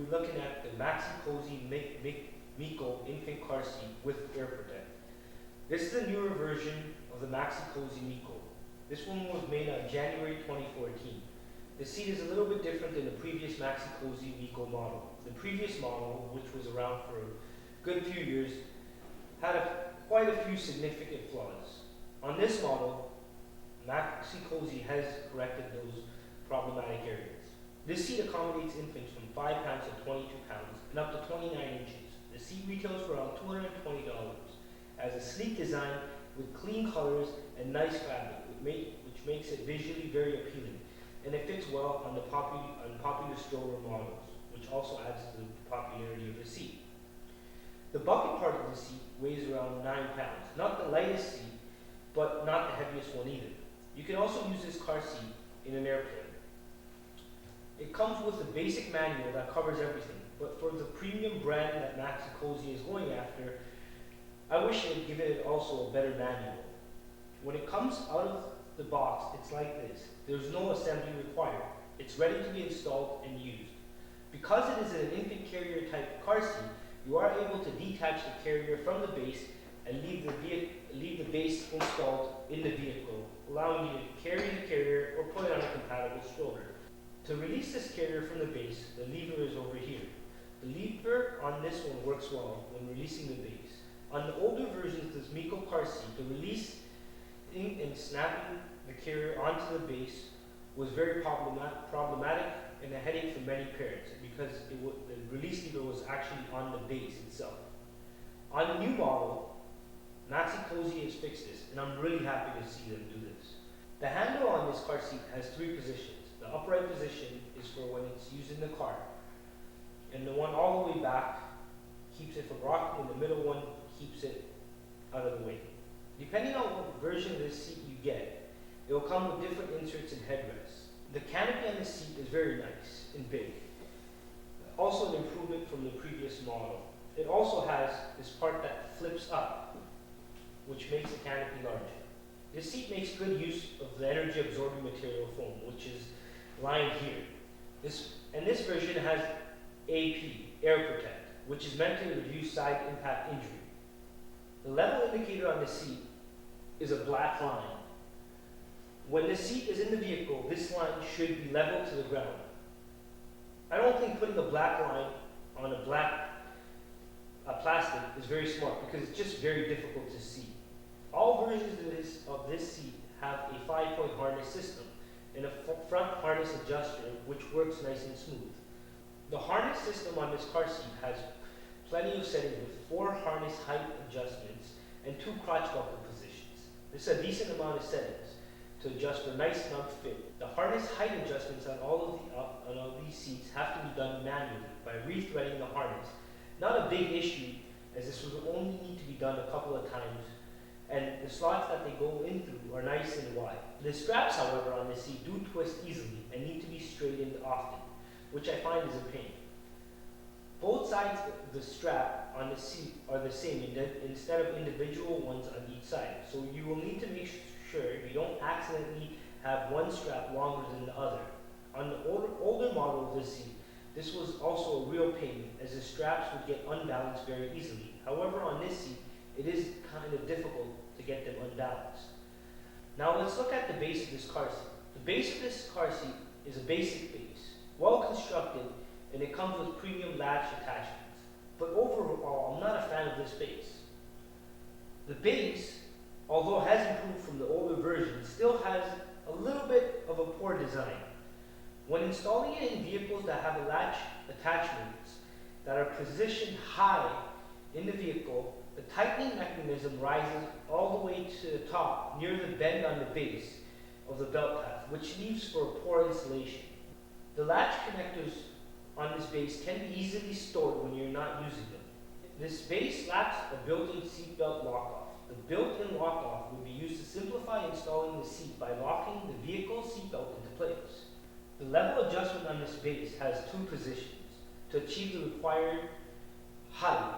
be looking at the Maxi Cosi Mico infant car seat with air protect. This is a newer version of the Maxi Cosi Mico. This one was made on January 2014. The seat is a little bit different than the previous Maxi Cosi Mico model. The previous model, which was around for a good few years, had quite a few significant flaws. On this model, Maxi Cosi has corrected those problematic areas. This seat accommodates infants from 5 pounds to 22 pounds and up to 29 inches. The seat retails for around $220. It has a sleek design with clean colors and nice fabric, which makes it visually very appealing. And it fits well on popular stroller models, which also adds to the popularity of the seat. The bucket part of the seat weighs around 9 pounds. Not the lightest seat, but not the heaviest one either. You can also use this car seat in an airplane. It comes with a basic manual that covers everything, but for the premium brand that Maxi Cosi is going after, I wish they'd given it also a better manual. When it comes out of the box, it's like this. There's no assembly required. It's ready to be installed and used. Because it is an infant carrier type car seat, you are able to detach the carrier from the base and leave the base installed in the vehicle, allowing you to carry the carrier or put it on a compatible stroller. To release this carrier from the base, the lever is over here. The lever on this one works well when releasing the base. On the older versions of this Mico car seat, the release and snapping the carrier onto the base was very problematic and a headache for many parents because the release lever was actually on the base itself. On the new model, Maxi Cosi has fixed this, and I'm really happy to see them do this. The handle on this car seat has 3 positions. The upright position is for when it's used in the car, and the one all the way back keeps it from rocking, and the middle one keeps it out of the way. Depending on what version of this seat you get, it will come with different inserts and headrests. The canopy on the seat is very nice and big. Also an improvement from the previous model. It also has this part that flips up, which makes the canopy larger. This seat makes good use of the energy absorbing material foam, which is lined here. This version has AP, Air Protect, which is meant to reduce side impact injury. The level indicator on the seat is a black line. When the seat is in the vehicle, this line should be level to the ground. I don't think putting a black line on a black plastic is very smart because it's just very difficult to see. All versions of this seat have a 5-point harness system and a front harness adjuster which works nice and smooth. The harness system on this car seat has plenty of settings with 4 harness height adjustments and 2 crotch buckle positions. This is a decent amount of settings to adjust for a nice snug fit. The harness height adjustments on all of these seats have to be done manually by rethreading the harness. Not a big issue, as this will only need to be done a couple of times, and the slots that they go in through are nice and wide. The straps, however, on this seat do twist easily and need to be straightened often, which I find is a pain. Both sides of the strap on the seat are the same instead of individual ones on each side, so you will need to make sure you don't accidentally have one strap longer than the other. On the older model of this seat, this was also a real pain, as the straps would get unbalanced very easily. However, on this seat, it is kind of difficult to get them unbalanced. Now let's look at the base of this car seat. The base of this car seat is a basic base, well constructed, and it comes with premium latch attachments. But overall, I'm not a fan of this base. The base, although has improved from the older version, still has a little bit of a poor design. When installing it in vehicles that have latch attachments that are positioned high in the vehicle, the tightening mechanism rises all the way to the top near the bend on the base of the belt path, which leaves for a poor installation. The latch connectors on this base can be easily stored when you're not using them. This base lacks a built-in seatbelt lock-off. The built-in lock-off will be used to simplify installing the seat by locking the vehicle seatbelt into place. The level adjustment on this base has 2 positions to achieve the required height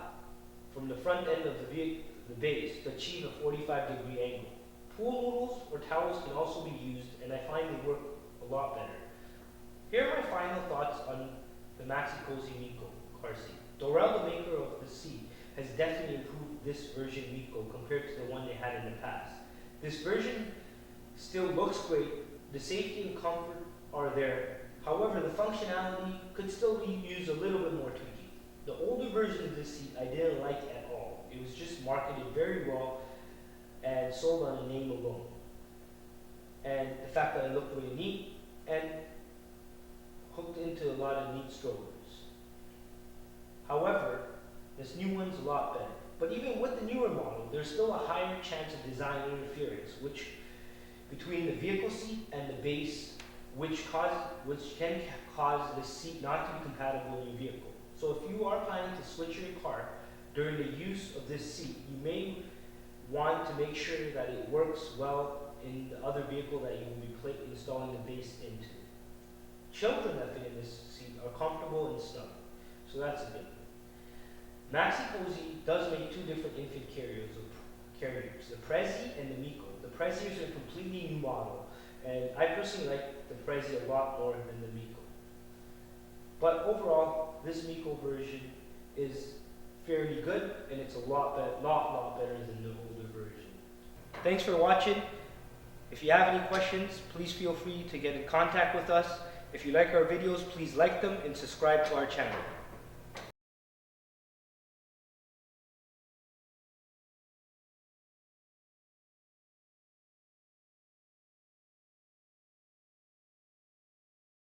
from the front end of the base to achieve a 45-degree angle. Pool noodles or towels can also be used, and I find they work a lot better. Here are my final thoughts on the Maxi Cosi Mico car seat. Dorel, the maker of the seat, has definitely improved this version Mico compared to the one they had in the past. This version still looks great, the safety and comfort are there, however the functionality could still use a little bit more tweaking. The older version of this seat I didn't like at all. It was just marketed very well and sold on the name alone. And the fact that it looked really neat and hooked into a lot of neat strollers. However, this new one's a lot better. But even with the newer model, there's still a higher chance of design interference, which between the vehicle seat and the base, which can cause the seat not to be compatible in your vehicle. So if you are planning to switch your car during the use of this seat, you may want to make sure that it works well in the other vehicle that you will be installing the base into. Children that fit in this seat are comfortable and snug, so that's a good thing. Maxi Cosi does make two different infant carriers, the Prezi and the Mico. The Prezi is a completely new model, and I personally like the Prezi a lot more than the Mico. But overall, this Mico version is fairly good, and it's a lot better than the older version. Thanks for watching. If you have any questions, please feel free to get in contact with us. If you like our videos, please like them and subscribe to our channel.